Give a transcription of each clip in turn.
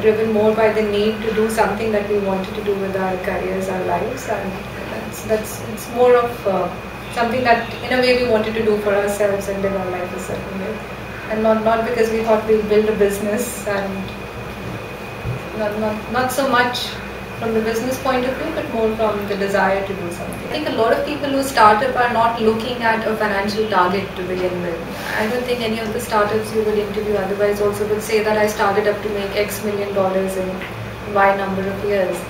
driven more by the need to do something that we wanted to do with our careers, our lives, and it's more of something that in a way we wanted to do for ourselves and live our life a certain way, and not because we thought we'll build a business, and not so much from the business point of view, but more from the desire to do something. I think a lot of people who start up are not looking at a financial target to begin with. I don't think any of the startups you would interview otherwise also would say that I started up to make X million dollars in Y number of years.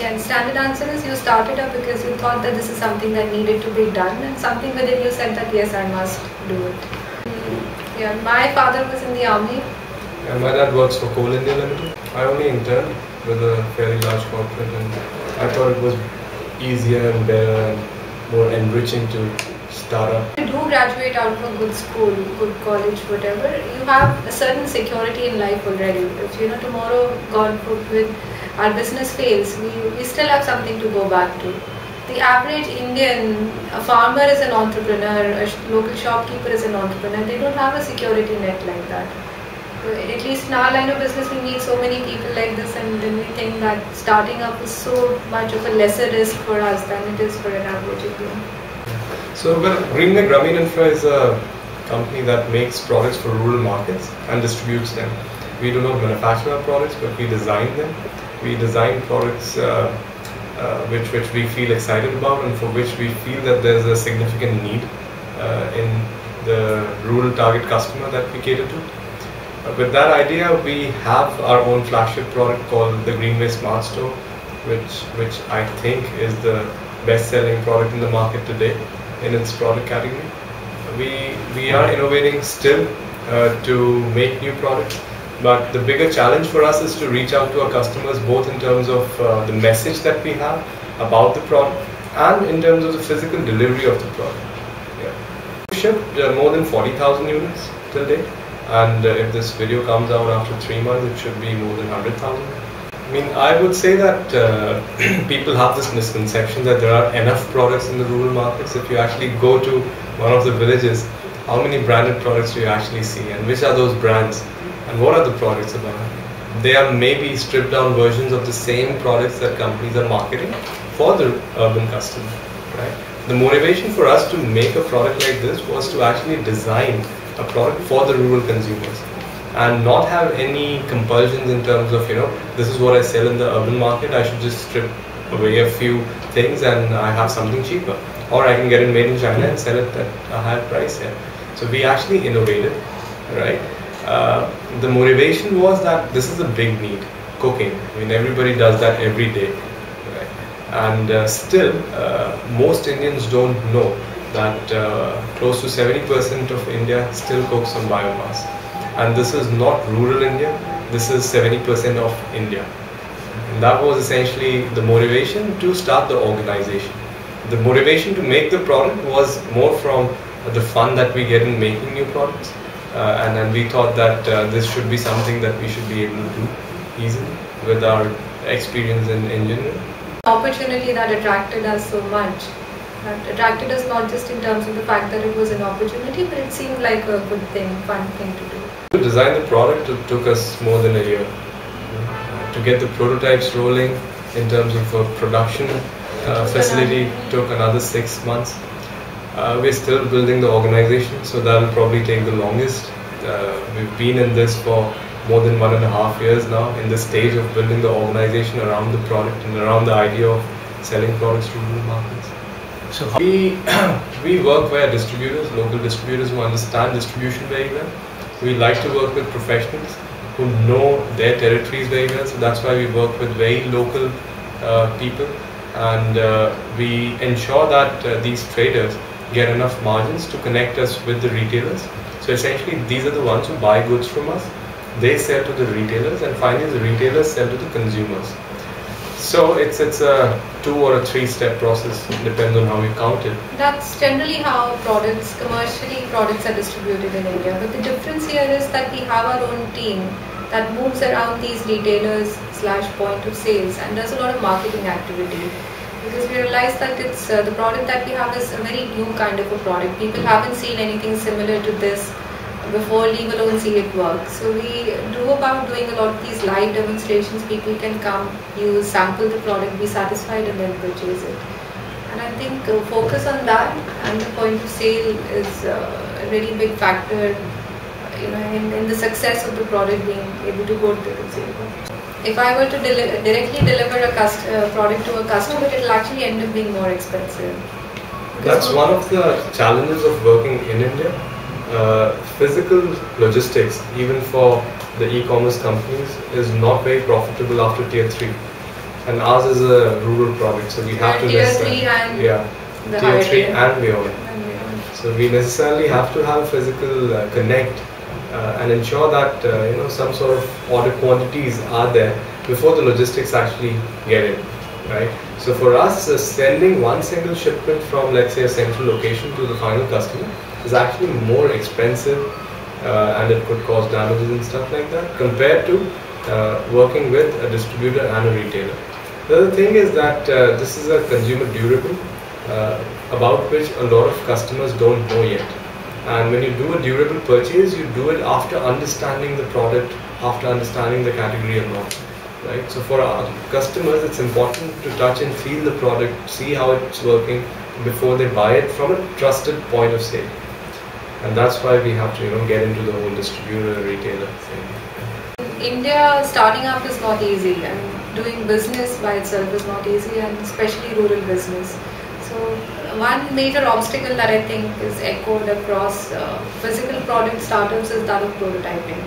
The standard answer is you started up because you thought that this is something that needed to be done, and something within you said that yes, I must do it. Yeah, my father was in the army. And my dad works for Coal India Limited. I only interned with a fairly large corporate, and I thought it was easier and better and more enriching to start up. If you do graduate out of a good school, good college, whatever, you have a certain security in life already. If tomorrow, God forbid, our business fails, we still have something to go back to. The average Indian, a farmer is an entrepreneur, a local shopkeeper is an entrepreneur. They don't have a security net like that. At least in our line of business, we meet so many people like this, and then we think that starting up is so much of a lesser risk for us than it is for an average Indian. So, Greenway GrameenInfra is a company that makes products for rural markets and distributes them. We do not manufacture our products, but we design them. We design products which we feel excited about, and for which we feel that there's a significant need in the rural target customer that we cater to. With that idea, we have our own flagship product called the Greenway Smart Store, which I think is the best-selling product in the market today in its product category. We are innovating still to make new products, but the bigger challenge for us is to reach out to our customers, both in terms of the message that we have about the product and in terms of the physical delivery of the product. Yeah. We shipped more than 40,000 units till date. And if this video comes out after 3 months, it should be more than 100,000. I mean, I would say that people have this misconception that there are enough products in the rural markets. If you actually go to one of the villages, how many branded products do you actually see, and which are those brands, and what are the products about? They are maybe stripped down versions of the same products that companies are marketing for the urban customer, right? The motivation for us to make a product like this was to actually design a product for the rural consumers and not have any compulsions in terms of, this is what I sell in the urban market, I should just strip away a few things and I have something cheaper, or I can get it made in China and sell it at a higher price here. So we actually innovated, right? The motivation was that this is a big need, cooking. I mean, everybody does that every day, right? And still, most Indians don't know that close to 70% of India still cooks on biomass. And this is not rural India, this is 70% of India. And that was essentially the motivation to start the organization. The motivation to make the product was more from the fun that we get in making new products. And we thought that this should be something that we should be able to do easily with our experience in engineering. Opportunity that attracted us so much. That attracted us not just in terms of the fact that it was an opportunity, but it seemed like a good thing, fun thing to do. To design the product, it took us more than a year. To get the prototypes rolling in terms of a production facility took another 6 months. We're still building the organization, so that will probably take the longest. We've been in this for more than 1.5 years now, in the stage of building the organization around the product and around the idea of selling products to rural markets. So we work via distributors, local distributors who understand distribution very well. We like to work with professionals who know their territories very well, so that's why we work with very local people, and we ensure that these traders get enough margins to connect us with the retailers. So essentially, these are the ones who buy goods from us, they sell to the retailers, and finally the retailers sell to the consumers. So it's a 2 or a 3-step process, depends on how you count it. That's generally how commercially products are distributed in India. But the difference here is that we have our own team that moves around these retailers / point of sales and does a lot of marketing activity. Because we realize that it's the product that we have is a very new kind of a product. People haven't seen anything similar to this before leave alone see it work. So we do about doing a lot of these live demonstrations. People can come, use, sample the product, be satisfied, and then purchase it. And I think focus on that, and the point of sale is a really big factor, in the success of the product being able to go to the consumer. If I were to directly deliver a product to a customer, it will actually end up being more expensive. That's one of the challenges of working in India. Physical logistics, even for the e-commerce companies, is not very profitable after tier 3. And ours is a rural product, so we have to tier 3 and tier 3 and beyond. So we necessarily have to have a physical connect and ensure that some sort of order quantities are there before the logistics actually get in, right? So for us, sending one single shipment from, let's say, a central location to the final customer is actually more expensive, and it could cause damages and stuff like that, compared to working with a distributor and a retailer. The other thing is that this is a consumer durable about which a lot of customers don't know yet. And when you do a durable purchase, you do it after understanding the product, after understanding the category or not, right? So for our customers, it's important to touch and feel the product, see how it's working before they buy it from a trusted point of sale. And that's why we have to get into the whole distributor retailer thing. In India, starting up is not easy, and doing business by itself is not easy, and especially rural business. So one major obstacle that I think is echoed across physical product startups is that of prototyping.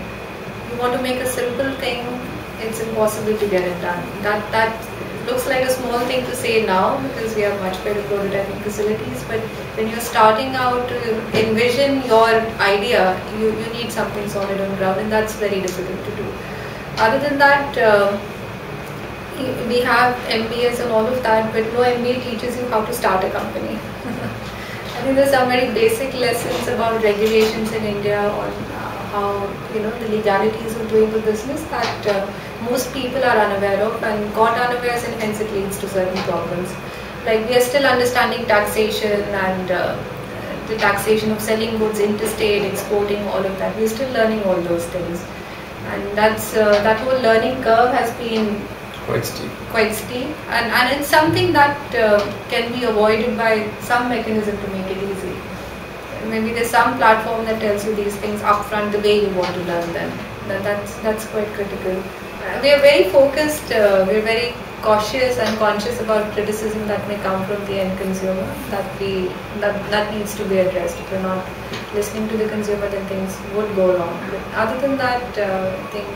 You want to make a simple thing, it's impossible to get it done. That looks like a small thing to say now because we have much better prototyping facilities, but when you're starting out to envision your idea, you need something solid on ground, and that's very difficult to do. Other than that, we have MBAs and all of that, but no MBA teaches you how to start a company. I think there's some very basic lessons about regulations in India on how the legalities of doing a business that most people are unaware of, and got unawares, and hence it leads to certain problems. Like we are still understanding taxation and the taxation of selling goods interstate, exporting, all of that. We're still learning all those things, and that whole learning curve has been quite steep, and it's something that can be avoided by some mechanism to make it easy. Maybe there's some platform that tells you these things upfront the way you want to learn them. That's quite critical. We are very focused, we're very cautious and conscious about criticism that may come from the end consumer, that needs to be addressed. If you're not listening to the consumer, then things would go wrong. But other than that, I think,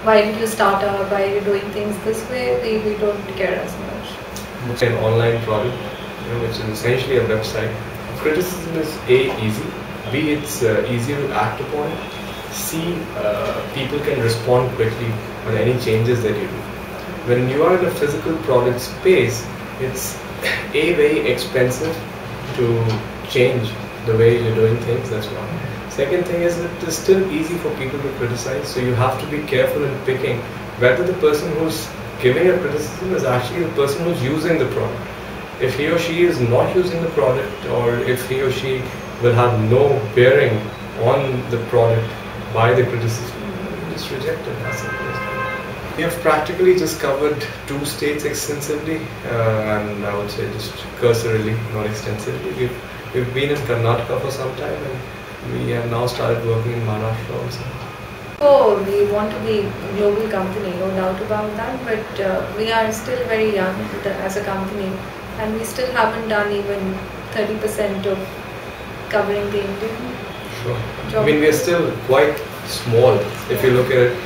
why did you start up, why are you doing things this way, we don't care as much. It's an online product, which is essentially a website. Criticism is easy, B, it's easier to act upon, C, people can respond quickly on any changes that you do. When you are in a physical product space, it's very expensive to change the way you're doing things, that's one. Second thing is that it's still easy for people to criticize, so you have to be careful in picking whether the person who's giving a criticism is actually the person who's using the product. If he or she is not using the product, or if he or she will have no bearing on the product by the criticism, just reject it. As simple as that. We have practically just covered 2 states extensively, and I would say just cursorily, not extensively. We've been in Karnataka for some time, and we have now started working in Maharashtra also. Oh, we want to be a global company, no doubt about that, but we are still very young as a company, and we still haven't done even 30% of covering the Indian. Sure. I mean, we are still quite small if you look at it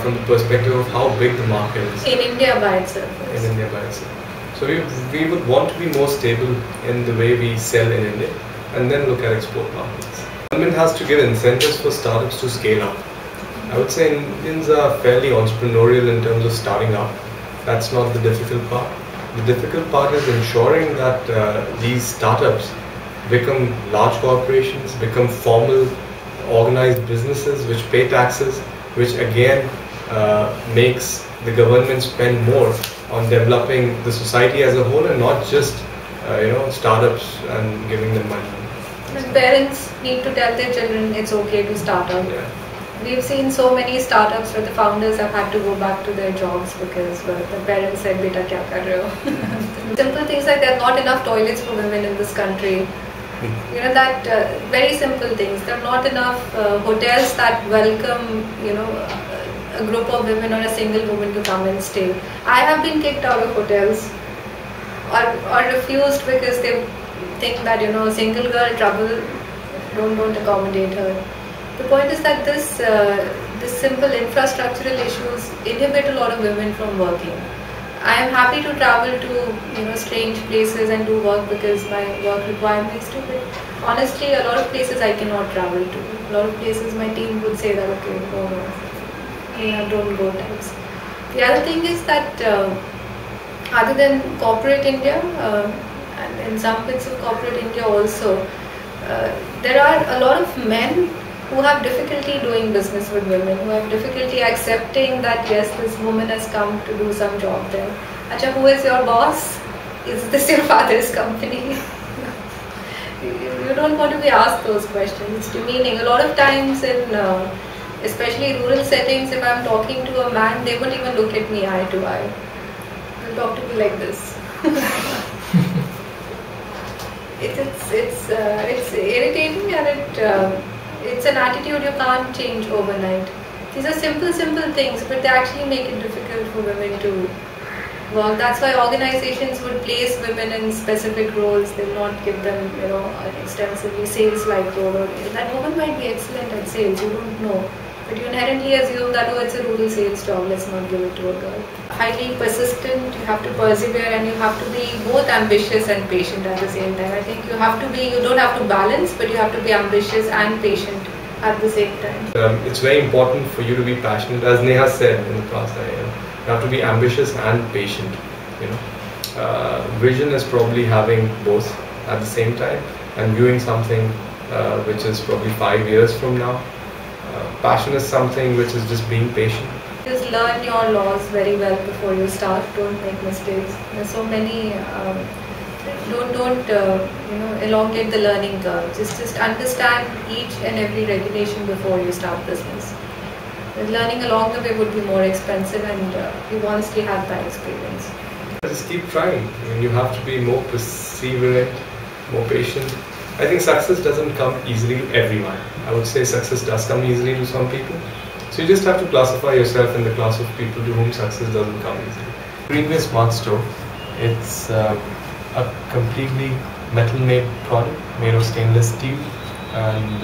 from the perspective of how big the market is. In India by itself. Yes. In India by itself. So we would want to be more stable in the way we sell in India, and then look at export markets. Government has to give incentives for startups to scale up. I would say Indians are fairly entrepreneurial in terms of starting up. That's not the difficult part. The difficult part is ensuring that these startups become large corporations, become formal, organized businesses which pay taxes, which again makes the government spend more on developing the society as a whole, and not just startups and giving them money. And parents need to tell their children it's okay to start up. Yeah. We've seen so many startups where the founders have had to go back to their jobs because the parents said, "Beta, kya kar rahe ho?" Simple things like there are not enough toilets for women in this country. You know, that very simple things. There are not enough hotels that welcome, you know, a group of women or a single woman to come and stay. I have been kicked out of hotels or refused because they think that, you know, single girl trouble, don't accommodate her. The point is that this simple infrastructural issues inhibit a lot of women from working. I am happy to travel to, you know, strange places and do work because my work requires me to. But honestly, a lot of places I cannot travel to. A lot of places my team would say that, okay, no, don't go types. The other thing is that other than corporate India and in some bits of corporate India also, there are a lot of men who have difficulty doing business with women, who have difficulty accepting that yes, this woman has come to do some job there. Acha, who is your boss? Is this your father's company? You don't want to be asked those questions. It's demeaning. A lot of times in especially rural settings, if I'm talking to a man, they won't even look at me eye to eye. They'll talk to me like this. It's irritating, and it's an attitude you can't change overnight. These are simple things, but they actually make it difficult for women to work. That's why organizations would place women in specific roles. They will not give them, you know, an extensively sales-like role. Or that woman might be excellent at sales, you don't know. But you inherently assume that, oh, it's a rural sales job, let's not give it to a girl. Highly persistent, you have to persevere, and you have to be both ambitious and patient at the same time. I think you don't have to balance, but you have to be ambitious and patient at the same time. It's very important for you to be passionate, as Neha said in the past. You have to be ambitious and patient. You know, vision is probably having both at the same time and viewing something which is probably 5 years from now. Passion is something which is just being patient. Just learn your laws very well before you start. Don't make mistakes. There's so many. Don't you know, elongate the learning curve. Just understand each and every regulation before you start business. Learning along the way would be more expensive, and you honestly have that experience. Just keep trying. I mean, you have to be more perseverant, more patient. I think success doesn't come easily to everyone. I would say success does come easily to some people. So you just have to classify yourself in the class of people to whom success doesn't come easily. Greenway Smart Stove, it's a completely metal-made product made of stainless steel and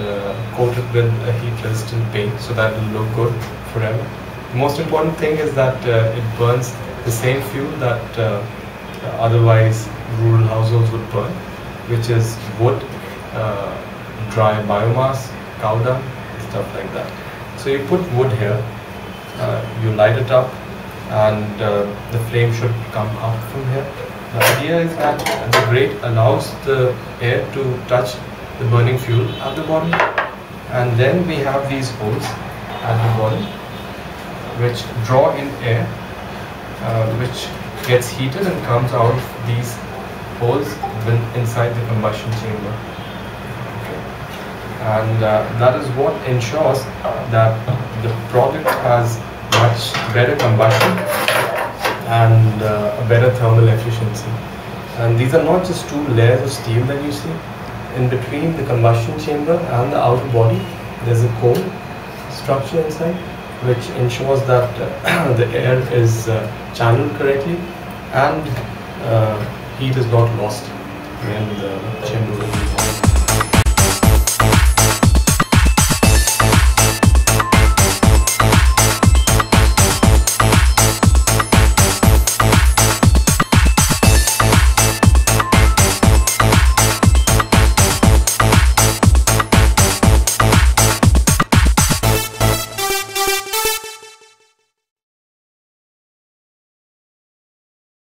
coated with a heat-resistant paint so that it will look good forever. The most important thing is that it burns the same fuel that otherwise rural households would burn, which is wood, dry biomass, cow dung, stuff like that. So you put wood here, you light it up, and the flame should come out from here. The idea is that the grate allows the air to touch the burning fuel at the bottom, and then we have these holes at the bottom which draw in air, which gets heated and comes out of these holes inside the combustion chamber. And that is what ensures that the product has much better combustion and a better thermal efficiency. And these are not just two layers of steel that you see. In between the combustion chamber and the outer body, there's a cone structure inside, which ensures that the air is channeled correctly and heat is not lost when the chamber is on.